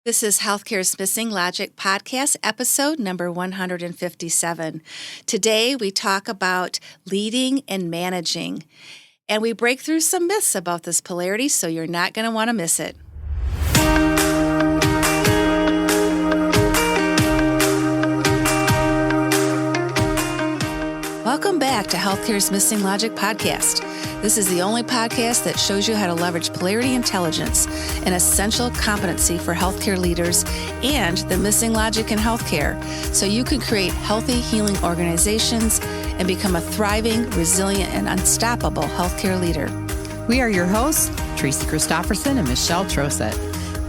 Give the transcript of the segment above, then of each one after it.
This is Healthcare's Missing Logic podcast, episode number 157. Today, we talk about leading and managing, and we break through some myths about this polarity, so you're not going to want to miss it. Welcome back to Healthcare's Missing Logic podcast. This is the only podcast that shows you how to leverage polarity intelligence, an essential competency for healthcare leaders, and the missing logic in healthcare, so you can create healthy, healing organizations and become a thriving, resilient, and unstoppable healthcare leader. We are your hosts, Tracy Christofferson and Michelle Trosett.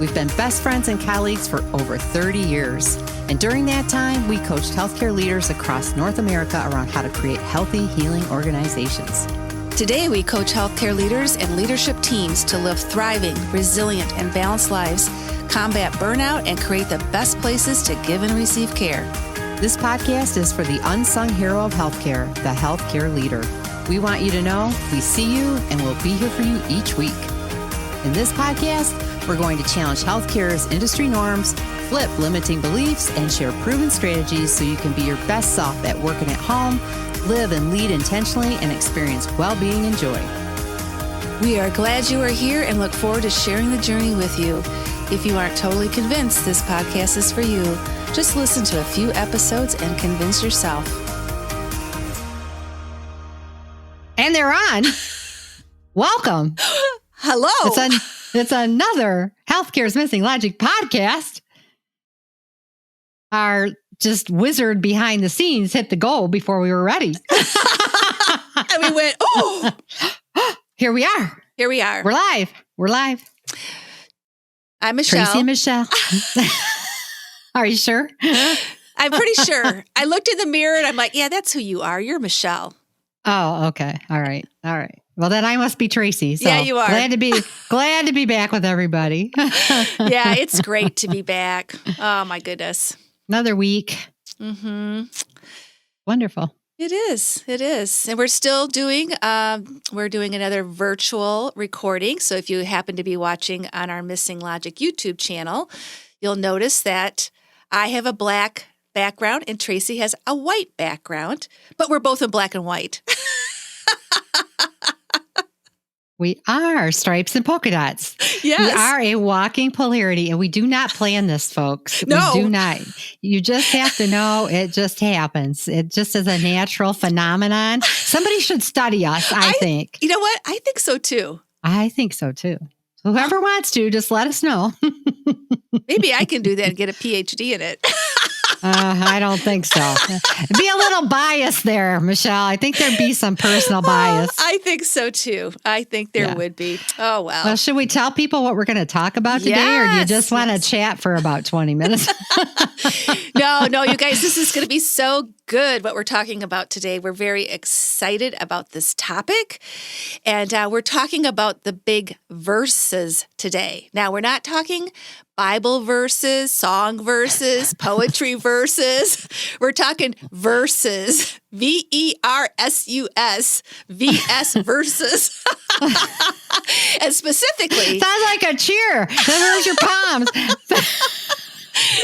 We've been best friends and colleagues for over 30 years. And during that time, we coached healthcare leaders across North America around how to create healthy, healing organizations. Today, we coach healthcare leaders and leadership teams to live thriving, resilient, and balanced lives, combat burnout, and create the best places to give and receive care. This podcast is for the unsung hero of healthcare, the healthcare leader. We want you to know we see you and we'll be here for you each week. In this podcast, we're going to challenge healthcare's industry norms, flip limiting beliefs, and share proven strategies so you can be your best self at work and at home, live and lead intentionally, and experience well-being and joy. We are glad you are here and look forward to sharing the journey with you. If you aren't totally convinced this podcast is for you, just listen to a few episodes and convince yourself. And they're on. Welcome. Hello. It's another Healthcare's Missing Logic podcast. Our just wizard behind the scenes hit the goal before we were ready. And we went, oh! Here we are. Here we are. We're live. I'm Michelle. Tracy and Michelle. Are you sure? I'm pretty sure. I looked in the mirror and I'm like, yeah, that's who you are. You're Michelle. Oh, okay. All right. Well, then I must be Tracy. So yeah, you are. Glad to be back with everybody. Yeah, it's great to be back. Oh my goodness. Another week. Mm-hmm. Wonderful. It is. And we're still doing another virtual recording. So if you happen to be watching on our Missing Logic YouTube channel, you'll notice that I have a black background and Tracy has a white background, but we're both in black and white. We are stripes and polka dots. Yes. We are a walking polarity, and we do not plan this, folks. No. We do not. You just have to know it just happens. It just is a natural phenomenon. Somebody should study us, I think. You know what? I think so too. I think so too. Whoever wants to, just let us know. Maybe I can do that and get a PhD in it. I don't think so. Be a little biased there, Michelle. I think there'd be some personal bias. I think so too. I think there would be. Oh, wow. Well, should we tell people what we're going to talk about today, or do you just want to chat for about 20 minutes? No, you guys, this is going to be so good what we're talking about today. We're very excited about this topic, and we're talking about the big verses today. Now, we're not talking Bible verses, song verses, poetry verses. We're talking verses, VERSUS, VS verses. And specifically... Sounds like a cheer. Where's your palms?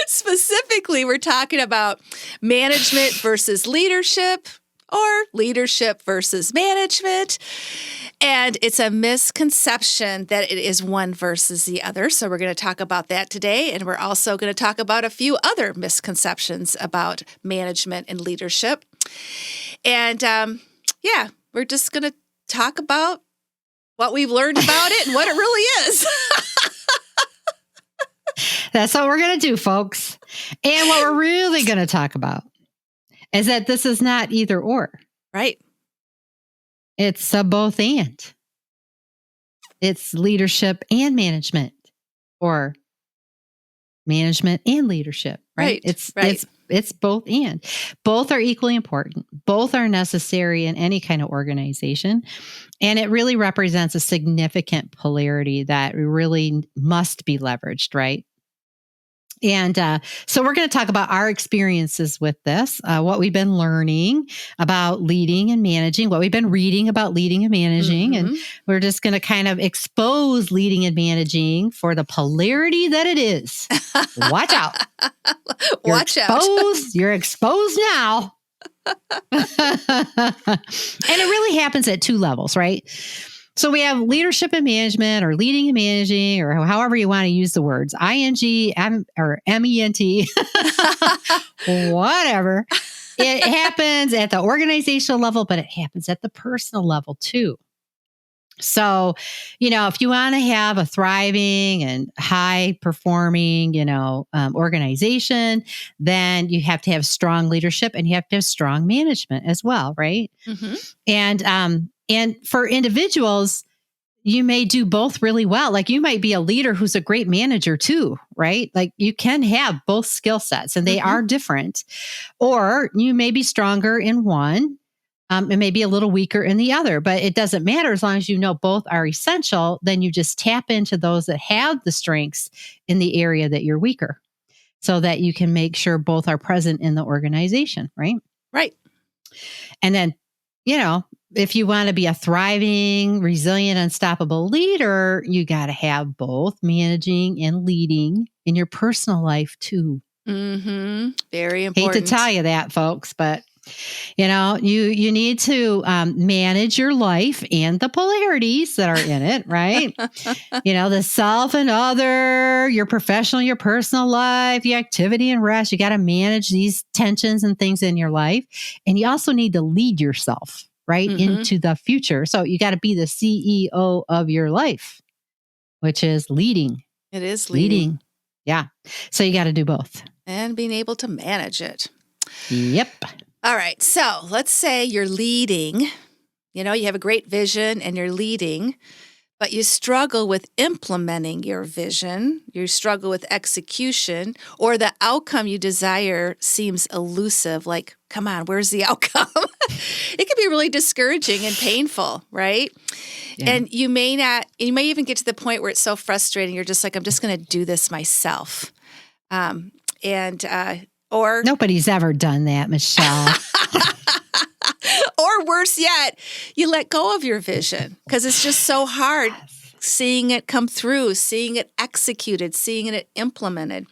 Specifically, we're talking about management versus leadership, or leadership versus management. And it's a misconception that it is one versus the other. So we're going to talk about that today. And we're also going to talk about a few other misconceptions about management and leadership. And we're just going to talk about what we've learned about it and what it really is. That's what we're going to do, folks. And what we're really going to talk about is that this is not either or. Right. It's a both and. It's leadership and management, or management and leadership, right? It's both and. Both are equally important. Both are necessary in any kind of organization. And it really represents a significant polarity that really must be leveraged, right? And so we're going to talk about our experiences with this, what we've been learning about leading and managing, what we've been reading about leading and managing. And we're just going to kind of expose leading and managing for the polarity that it is. Watch out. Watch out. You're exposed now. And it really happens at two levels, right? So we have leadership and management, or leading and managing, or however you want to use the words, ING, or MENT, whatever. It happens at the organizational level, but it happens at the personal level too. So, if you want to have a thriving and high performing, organization, then you have to have strong leadership and you have to have strong management as well, right? And for individuals, you may do both really well. Like you might be a leader who's a great manager too, right? Like you can have both skill sets and they are different. Or you may be stronger in one and maybe a little weaker in the other, but it doesn't matter as long as you know both are essential. Then you just tap into those that have the strengths in the area that you're weaker so that you can make sure both are present in the organization, right? Right. And then, if you want to be a thriving, resilient, unstoppable leader, you got to have both managing and leading in your personal life too. Very important. Hate to tell you that, folks, but you need to manage your life and the polarities that are in it, right? The self and other, your professional, your personal life, your activity and rest. You got to manage these tensions and things in your life. And you also need to lead yourself, right, into the future. So you got to be the CEO of your life, which is leading. It is leading. Yeah. So you got to do both. And being able to manage it. Yep. All right. So let's say you're leading, you have a great vision and you're leading, but you struggle with implementing your vision. You struggle with execution, or the outcome you desire seems elusive. Like, come on, where's the outcome? It can be really discouraging and painful, right? Yeah. And you may even get to the point where it's so frustrating. You're just like, I'm just going to do this myself. Or nobody's ever done that, Michelle. Or worse yet, you let go of your vision because it's just so hard seeing it come through, seeing it executed, seeing it implemented.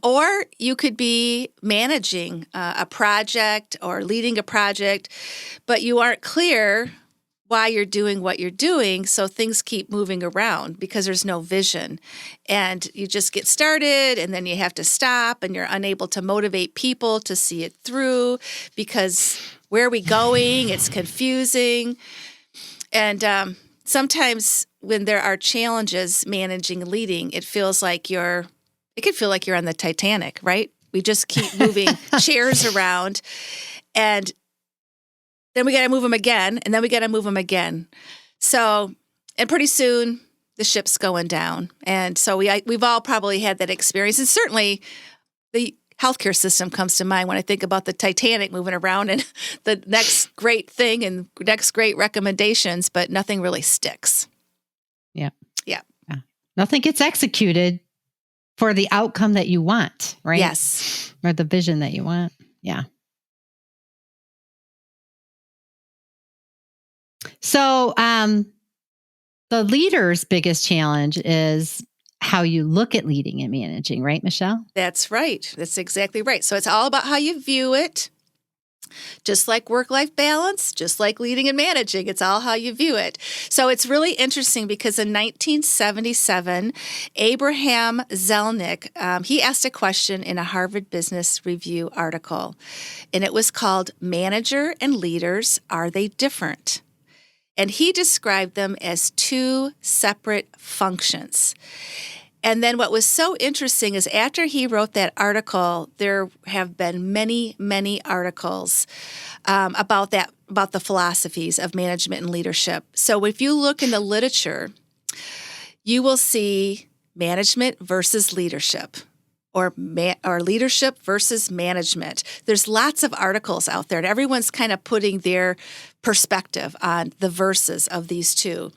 Or you could be managing a project or leading a project, but you aren't clear why you're doing what you're doing, so things keep moving around because there's no vision. And you just get started, and then you have to stop, and you're unable to motivate people to see it through because where are we going? It's confusing. And sometimes when there are challenges managing and leading, it can feel like you're on the Titanic, right? We just keep moving chairs around, and then we got to move them again, and then we got to move them again. So, and pretty soon the ship's going down. And so we've all probably had that experience. And certainly the healthcare system comes to mind when I think about the Titanic moving around and the next great thing and next great recommendations, but nothing really sticks. Yeah. Yeah. Nothing gets executed for the outcome that you want, right? Yes. Or the vision that you want. Yeah. So the leader's biggest challenge is how you look at leading and managing, right, Michelle? That's right. That's exactly right. So it's all about how you view it. Just like work-life balance, just like leading and managing, it's all how you view it. So it's really interesting because in 1977, Abraham Zelnick, he asked a question in a Harvard Business Review article, and it was called, "Manager and Leaders, Are They Different?" And he described them as two separate functions. And then what was so interesting is after he wrote that article, there have been many, many articles about the philosophies of management and leadership. So if you look in the literature, you will see management versus leadership, or leadership versus management. There's lots of articles out there, and everyone's kind of putting their perspective on the verses of these two.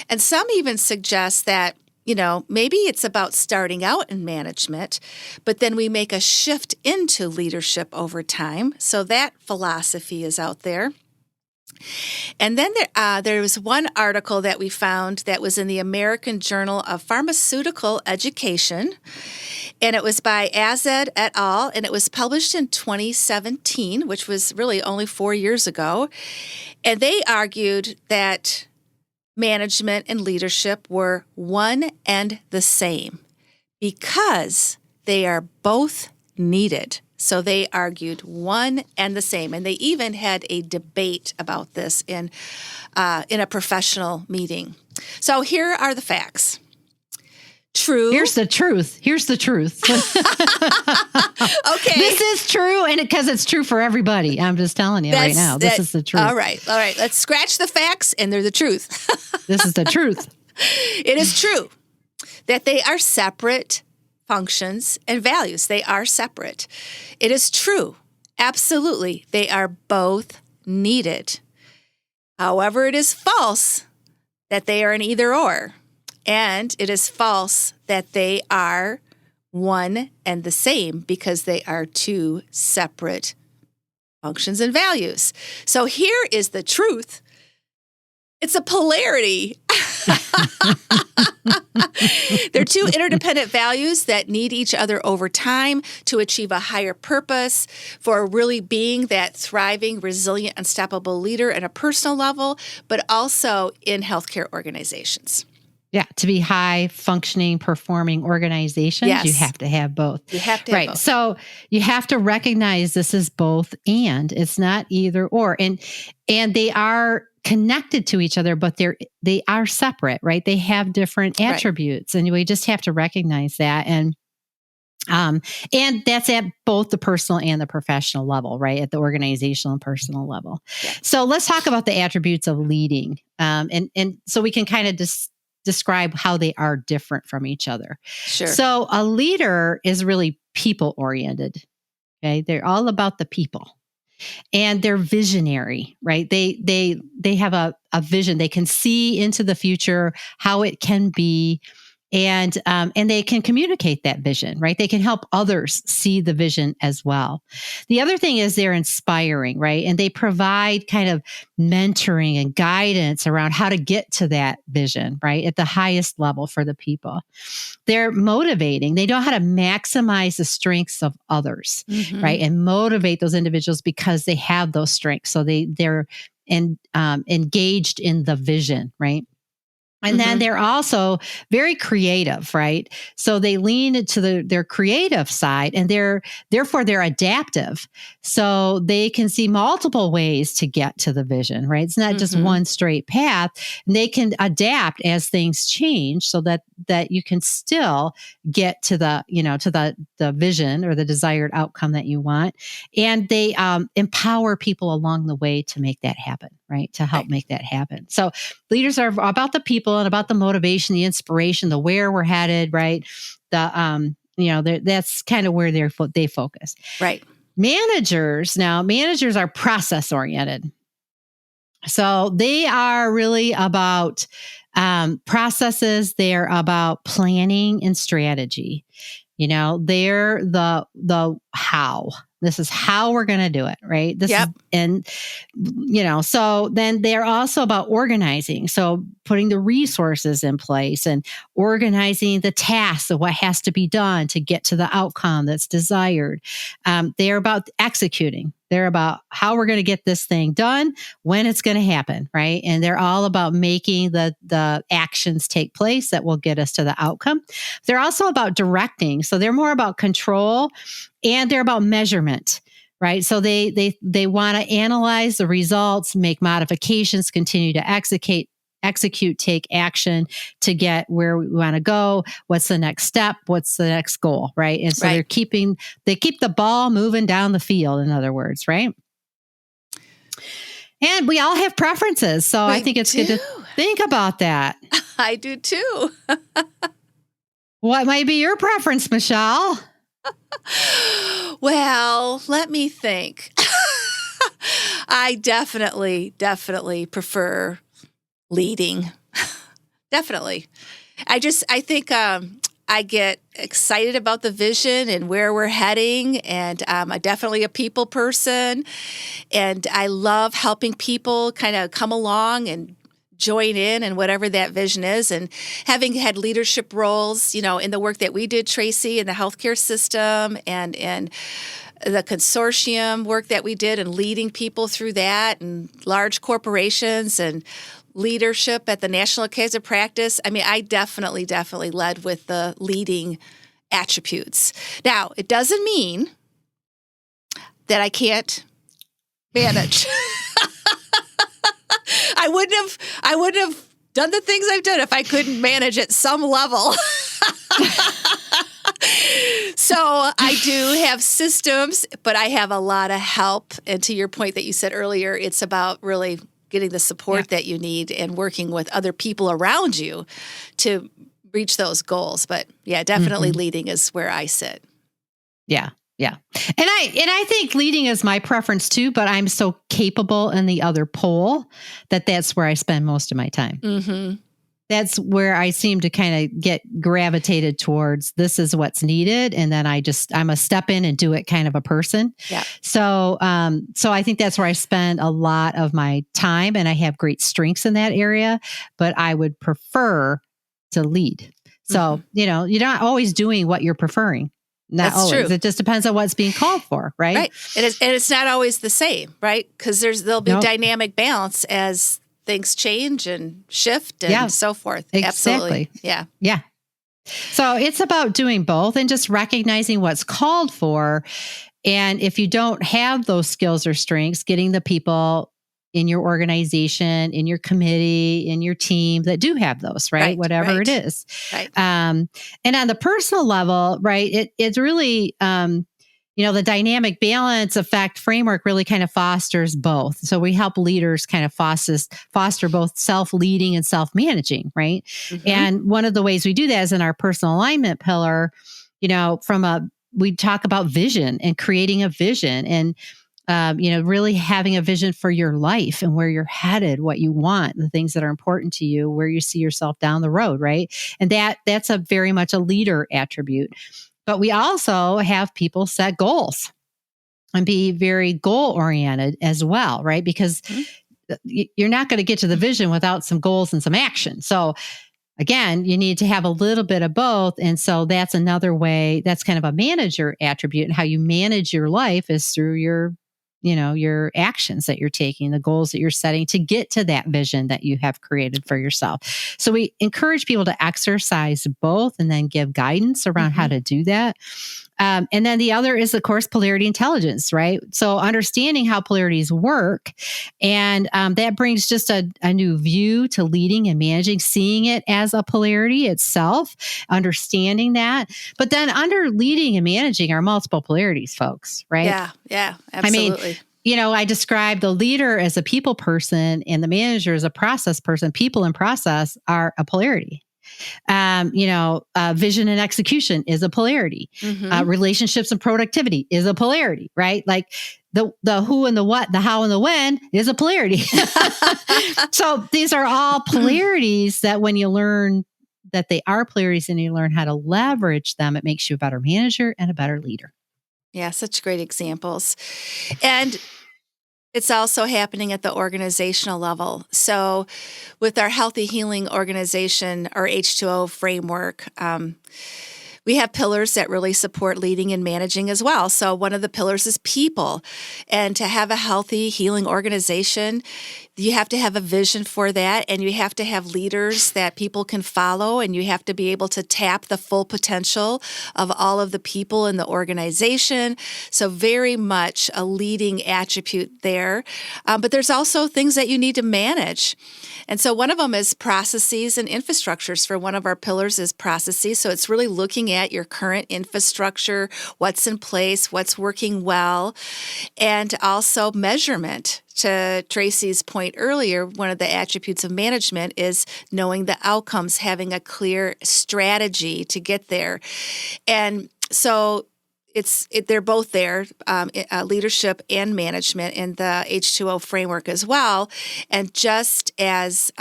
And some even suggest that maybe it's about starting out in management, but then we make a shift into leadership over time. So that philosophy is out there. And then there was one article that we found that was in the American Journal of Pharmaceutical Education, and it was by Azad et al., and it was published in 2017, which was really only 4 years ago. And they argued that management and leadership were one and the same because they are both needed. So they argued one and the same. And they even had a debate about this in a professional meeting. So here are the facts. True. Here's the truth. Okay. This is true, and because it's true for everybody. I'm just telling you right now. This is the truth. All right. Let's scratch the facts, and they're the truth. This is the truth. It is true that they are separate functions and values. They are separate. It is true. Absolutely. They are both needed. However, it is false that they are an either or. And it is false that they are one and the same because they are two separate functions and values. So here is the truth. It's a polarity. They're two interdependent values that need each other over time to achieve a higher purpose for really being that thriving, resilient, unstoppable leader at a personal level, but also in healthcare organizations. Yeah, to be high functioning, performing organizations, Yes. you have to have both. You have to have Right. both. So you have to recognize this is both and. It's not either or. And they are connected to each other, but they are separate, right? They have different Right. attributes, and we just have to recognize that. And that's at both the personal and the professional level, right? At the organizational and personal level. Yeah. So let's talk about the attributes of leading. And so we can kind of describe how they are different from each other. Sure. So a leader is really people oriented. Okay. They're all about the people, and they're visionary, right? They have a vision. They can see into the future, how it can be. And they can communicate that vision, right? They can help others see the vision as well. The other thing is they're inspiring, right? And they provide kind of mentoring and guidance around how to get to that vision, right? At the highest level for the people. They're motivating. They know how to maximize the strengths of others, right? And motivate those individuals because they have those strengths. So they're engaged in the vision, right? And then they're also very creative, right? So they lean into their creative side, and therefore they're adaptive. So they can see multiple ways to get to the vision, right? It's not just one straight path. And they can adapt as things change so that you can still get to the vision or the desired outcome that you want. And they empower people along the way to make that happen, right? To help make that happen. So leaders are about the people and about the motivation, the inspiration, the where we're headed, right? That's kind of where they focus. Right. Managers are process oriented. So they are really about processes. They're about planning and strategy. They're the how. This is how we're going to do it, right? So then they're also about organizing. So putting the resources in place and organizing the tasks of what has to be done to get to the outcome that's desired. They're about executing. They're about how we're going to get this thing done, when it's going to happen, right? And they're all about making the actions take place that will get us to the outcome. They're also about directing. So they're more about control, and they're about measurement, right? So they want to analyze the results, make modifications, continue to execute, take action to get where we want to go. What's the next step? What's the next goal, right? And so they keep the ball moving down the field, in other words, right? And we all have preferences. So I think it's good to think about that. I do too. What might be your preference, Michelle? Well, let me think. I definitely prefer leading. Definitely. I think I get excited about the vision and where we're heading, and I'm definitely a people person, and I love helping people kind of come along and join in and whatever that vision is. And having had leadership roles, in the work that we did, Tracy, in the healthcare system and in the consortium work that we did and leading people through that and large corporations and leadership at the National Acads of Practice. I mean, I definitely led with the leading attributes. Now, it doesn't mean that I can't manage. I wouldn't have done the things I've done if I couldn't manage at some level. So I do have systems, but I have a lot of help. And to your point that you said earlier, it's about really getting the support that you need and working with other people around you to reach those goals. But yeah, definitely leading is where I sit. Yeah. Yeah. And I think leading is my preference too, but I'm so capable in the other pole that's where I spend most of my time. Mm-hmm. That's where I seem to kind of get gravitated towards this is what's needed. And then I'm a step in and do it kind of a person. Yeah. So I think that's where I spend a lot of my time, and I have great strengths in that area, but I would prefer to lead. So, you're not always doing what you're preferring. Not That's always. true. It just depends on what's being called for, right? Right. And it's not always the same, right? Because there'll be dynamic balance as things change and shift and so forth. Exactly. Absolutely. Yeah. Yeah. So it's about doing both and just recognizing what's called for. And if you don't have those skills or strengths, getting the people in your organization, in your committee, in your team that do have those, right? Whatever it is. Right. And on the personal level, right, it's really, the dynamic balance effect framework really kind of fosters both. So we help leaders kind of foster both self-leading and self-managing, right? Mm-hmm. And one of the ways we do that is in our personal alignment pillar, we talk about vision and creating a vision and, really having a vision for your life and where you're headed, what you want, the things that are important to you, where you see yourself down the road, right? And that's a very much a leader attribute. But we also have people set goals and be very goal-oriented as well, right? Because you're not going to get to the vision without some goals and some action. So again, you need to have a little bit of both. And so that's another way, that's kind of a manager attribute. And how you manage your life is through your actions that you're taking, the goals that you're setting to get to that vision that you have created for yourself. So we encourage people to exercise both and then give guidance around how to do that. And then the other is, of course, polarity intelligence, right? So understanding how polarities work. And that brings just a new view to leading and managing, seeing it as a polarity itself, understanding that. But then under leading and managing are multiple polarities, folks, right? Yeah, absolutely. I describe the leader as a people person and the manager as a process person. People and process are a polarity. Vision and execution is a polarity. Relationships and productivity is a polarity, right? Like the who and the what, the how and the when is a polarity. So these are all polarities that when you learn that they are polarities and you learn how to leverage them, it makes you a better manager and a better leader. Yeah, such great examples. And it's also happening at the organizational level. So with our Healthy Healing Organization, or H2O Framework, we have pillars that really support leading and managing as well. So one of the pillars is people. And to have a healthy healing organization, you have to have a vision for that, and you have to have leaders that people can follow, and you have to be able to tap the full potential of all of the people in the organization. So very much a leading attribute there. But there's also things that you need to manage. And so one of them is processes and infrastructures. For one of our pillars is processes. So it's really looking at your current infrastructure, what's in place, what's working well, and also measurement. To Tracy's point earlier, one of the attributes of management is knowing the outcomes, having a clear strategy to get there. And so they're both there, leadership and management in the H2O framework as well. And just as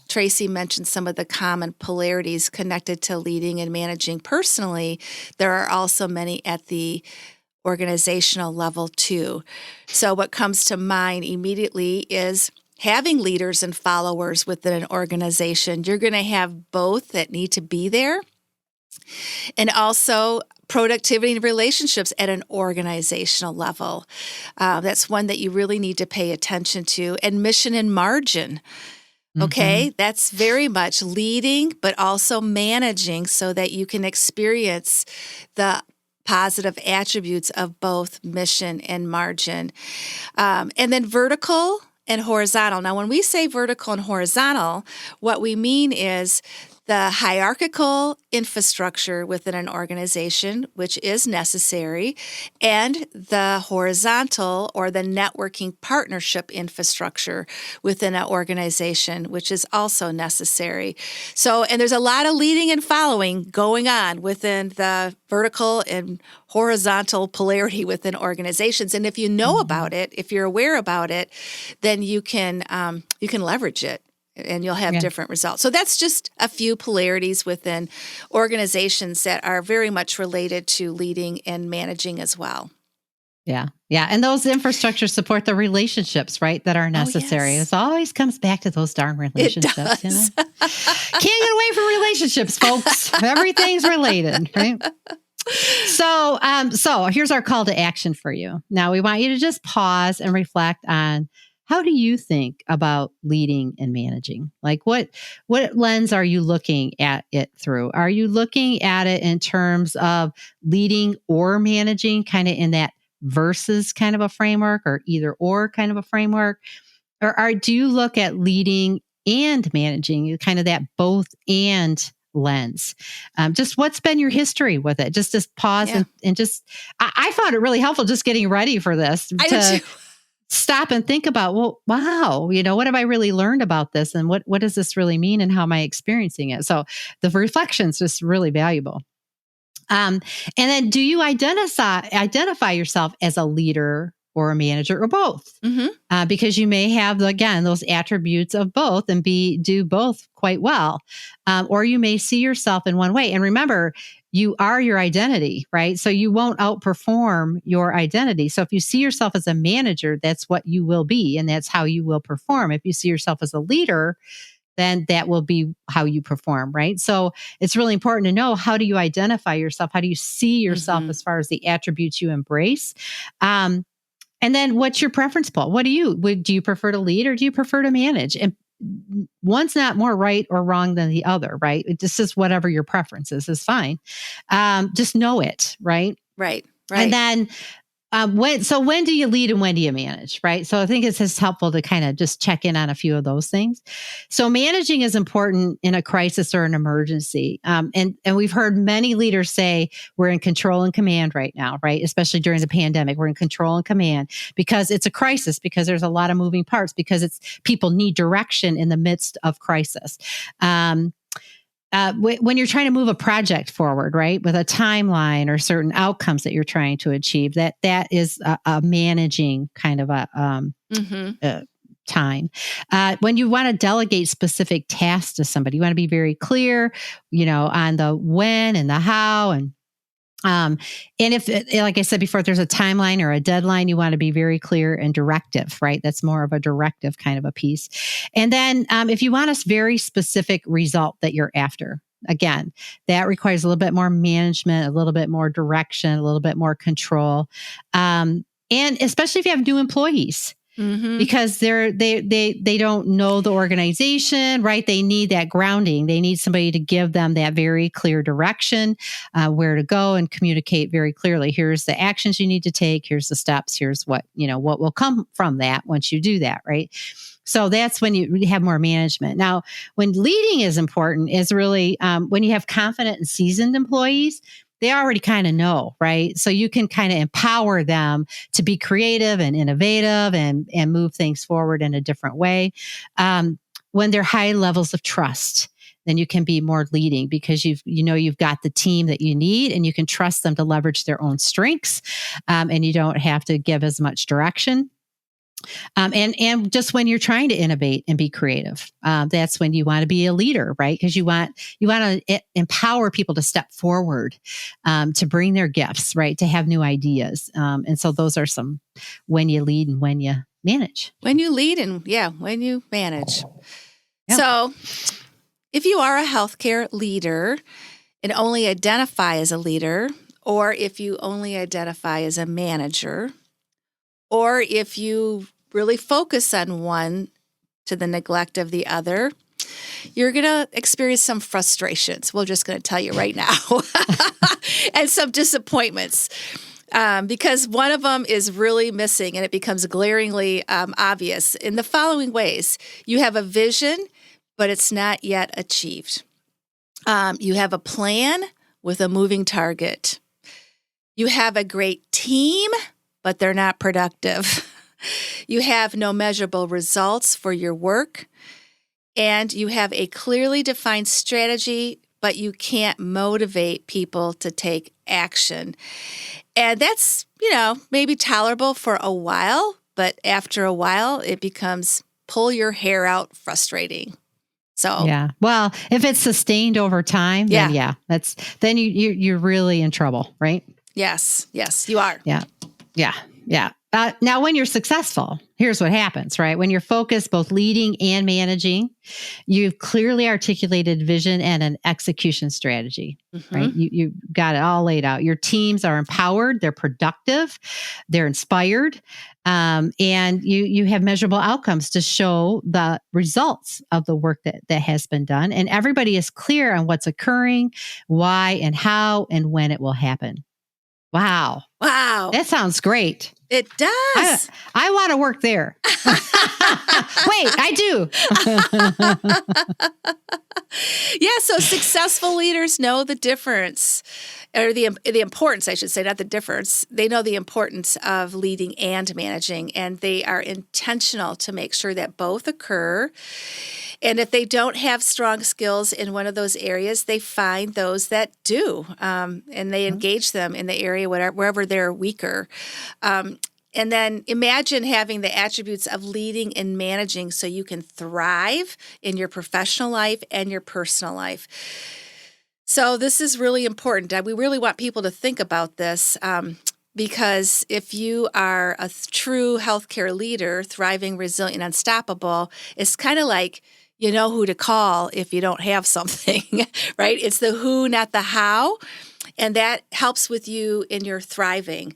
Tracy mentioned some of the common polarities connected to leading and managing personally, there are also many at the organizational level too. So what comes to mind immediately is having leaders and followers within an organization. You're going to have both that need to be there. And also productivity and relationships at an organizational level. That's one that you really need to pay attention to. And mission and margin. Okay, that's very much leading, but also managing so that you can experience the positive attributes of both mission and margin. And then vertical and horizontal. Now, when we say vertical and horizontal, what we mean is the hierarchical infrastructure within an organization, which is necessary, and the horizontal or the networking partnership infrastructure within an organization, which is also necessary. So, and there's a lot of leading and following going on within the vertical and horizontal polarity within organizations. And if you know about it, if you're aware about it, then you can leverage it. And you'll have different results. So that's just a few polarities within organizations that are very much related to leading and managing as well. Yeah. Yeah. And those infrastructures support the relationships, right, that are necessary. It always comes back to those darn relationships. It does. Can't get away from relationships, folks. Everything's related, right? So here's our call to action for you. Now, we want you to just pause and reflect on, how do you think about leading and managing? Like what lens are you looking at it through? Are you looking at it in terms of leading or managing, kind of in that versus kind of a framework, or either or kind of a framework? Or do you look at leading and managing, kind of that both and lens? Just what's been your history with it? Just pause and just, I found it really helpful just getting ready for this. I did too. Stop and think about, well, wow, what have I really learned about this? And what does this really mean? And how am I experiencing it? So the reflection's just really valuable. And then do you identify yourself as a leader or a manager or both? Because you may have, again, those attributes of both and do both quite well. Or you may see yourself in one way. And remember, you are your identity, right? So you won't outperform your identity. So if you see yourself as a manager, that's what you will be, and that's how you will perform. If you see yourself as a leader, then that will be how you perform, right? So it's really important to know, how do you identify yourself? How do you see yourself as far as the attributes you embrace? And then what's your preference pool? Do you prefer to lead or do you prefer to manage? And one's not more right or wrong than the other, right? It just is whatever your preference is fine. Just know it, right? Right. And then when do you lead and when do you manage, right? So I think it's just helpful to kind of just check in on a few of those things. So managing is important in a crisis or an emergency. And we've heard many leaders say we're in control and command right now, right? Especially during the pandemic, we're in control and command because it's a crisis, because there's a lot of moving parts, because people need direction in the midst of crisis. When you're trying to move a project forward, right, with a timeline or certain outcomes that you're trying to achieve, that is a managing kind of a time. When you want to delegate specific tasks to somebody, you want to be very clear, on the when and the how, and if, like I said before, if there's a timeline or a deadline, you want to be very clear and directive, right? That's more of a directive kind of a piece. And then if you want a very specific result that you're after, again, that requires a little bit more management, a little bit more direction, a little bit more control. And especially if you have new employees. Because they don't know the organization, right? They need that grounding. They need somebody to give them that very clear direction, where to go, and communicate very clearly. Here's the actions you need to take. Here's the steps. Here's what will come from that once you do that, right? So that's when you have more management. Now, when leading is important is really when you have confident and seasoned employees. They already kind of know, right? So you can kind of empower them to be creative and innovative and move things forward in a different way. When they're high levels of trust, then you can be more leading because you've got the team that you need and you can trust them to leverage their own strengths. And you don't have to give as much direction. And just when you're trying to innovate and be creative, that's when you want to be a leader, right? Because you want to empower people to step forward, to bring their gifts, right? To have new ideas. And so those are some when you lead and when you manage. When you lead and when you manage. Yep. So if you are a healthcare leader and only identify as a leader, or if you only identify as a manager, or if you really focus on one to the neglect of the other, you're going to experience some frustrations. We're just going to tell you right now. And some disappointments. Because one of them is really missing and it becomes glaringly obvious in the following ways. You have a vision, but it's not yet achieved. You have a plan with a moving target. You have a great team, but they're not productive. You have no measurable results for your work. And you have a clearly defined strategy, but you can't motivate people to take action. And that's, maybe tolerable for a while, but after a while, it becomes pull your hair out frustrating. So yeah, well, if it's sustained over time, then then you're really in trouble, right? Yes, you are. Yeah. Now, when you're successful, here's what happens, right? When you're focused, both leading and managing, you've clearly articulated vision and an execution strategy, right? You got it all laid out. Your teams are empowered, they're productive, they're inspired, and you have measurable outcomes to show the results of the work that has been done. And everybody is clear on what's occurring, why and how and when it will happen. Wow. That sounds great. It does. I want to work there. Wait, I do. So successful leaders know the difference, or the importance, I should say, not the difference. They know the importance of leading and managing, and they are intentional to make sure that both occur. And if they don't have strong skills in one of those areas, they find those that do, and they engage them in the area wherever they're weaker. And then imagine having the attributes of leading and managing so you can thrive in your professional life and your personal life. So this is really important. We really want people to think about this because if you are a true healthcare leader, thriving, resilient, unstoppable, it's kind of like you know who to call if you don't have something, right? It's the who, not the how. And that helps with you in your thriving.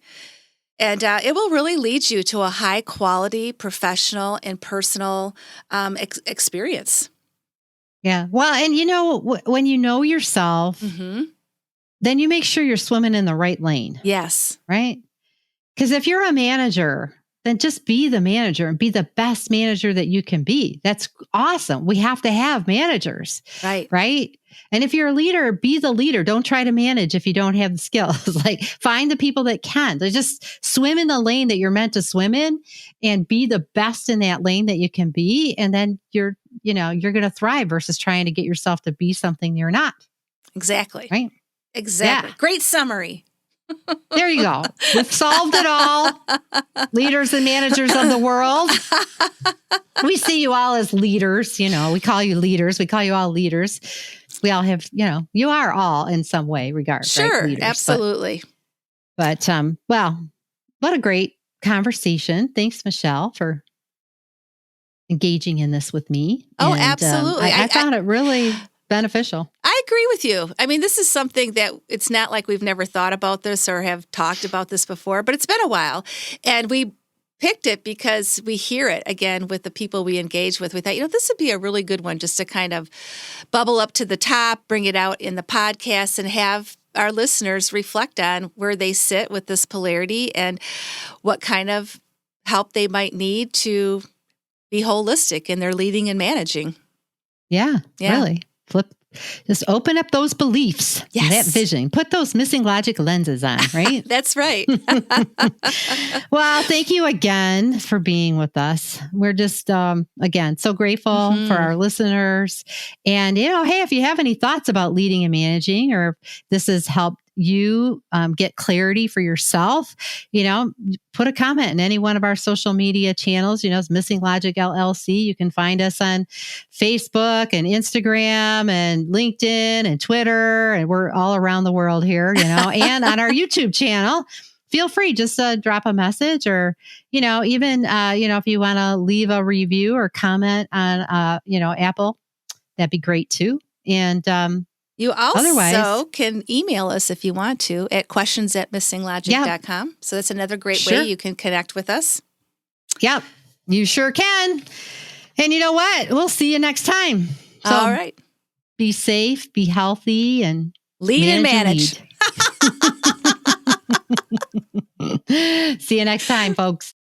And it will really lead you to a high quality professional and personal experience. Yeah. Well, and when you know yourself, then you make sure you're swimming in the right lane. Yes. Right? Because if you're a manager, then just be the manager and be the best manager that you can be. That's awesome. We have to have managers. Right. Right. And if you're a leader, be the leader. Don't try to manage if you don't have the skills. Like find the people that can. They just swim in the lane that you're meant to swim in and be the best in that lane that you can be. And then you're going to thrive versus trying to get yourself to be something you're not. Exactly. Right. Exactly. Yeah. Great summary. There you go. We've solved it all. Leaders and managers of the world. We see you all as leaders. We call you leaders. We call you all leaders. We all have, you are all in some way regard. Sure. Right? Leaders, absolutely. But well, what a great conversation. Thanks, Michelle, for engaging in this with me. Oh, and, absolutely. I found it really beneficial. I agree with you. I mean, this is something that it's not like we've never thought about this or have talked about this before, but it's been a while. And we picked it because we hear it again with the people we engage with. We thought, this would be a really good one just to kind of bubble up to the top, bring it out in the podcast and have our listeners reflect on where they sit with this polarity and what kind of help they might need to be holistic in their leading and managing. Yeah. Really. Just open up those beliefs, that vision, put those missing logic lenses on, right? That's right. Well, thank you again for being with us. We're just, again, so grateful for our listeners. And, hey, if you have any thoughts about leading and managing, or if this has helped you get clarity for yourself, put a comment in any one of our social media channels. It's Missing Logic LLC. You can find us on Facebook and Instagram and LinkedIn and Twitter, and we're all around the world here, and on our YouTube channel. Feel free, just drop a message, or, even, if you want to leave a review or comment on, Apple, that'd be great too. And, you also can email us if you want to at questions@missinglogic.com. Yeah. So that's another great way you can connect with us. Yep, you sure can. And you know what? We'll see you next time. So all right. Be safe, be healthy, and lead and manage. See you next time, folks.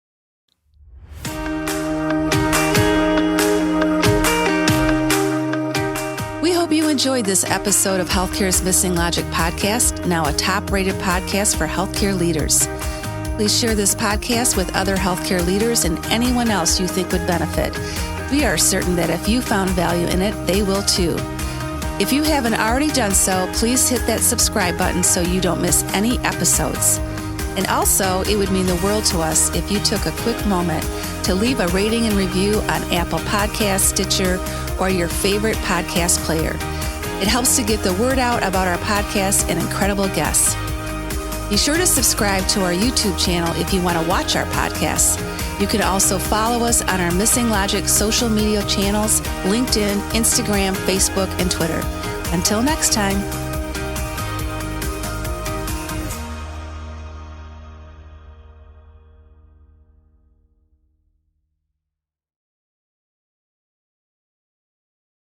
We hope you enjoyed this episode of Healthcare's Missing Logic podcast, now a top-rated podcast for healthcare leaders. Please share this podcast with other healthcare leaders and anyone else you think would benefit. We are certain that if you found value in it, they will too. If you haven't already done so, please hit that subscribe button so you don't miss any episodes. And also, it would mean the world to us if you took a quick moment to leave a rating and review on Apple Podcasts, Stitcher, or your favorite podcast player. It helps to get the word out about our podcast and incredible guests. Be sure to subscribe to our YouTube channel if you want to watch our podcasts. You can also follow us on our Missing Logic social media channels, LinkedIn, Instagram, Facebook, and Twitter. Until next time.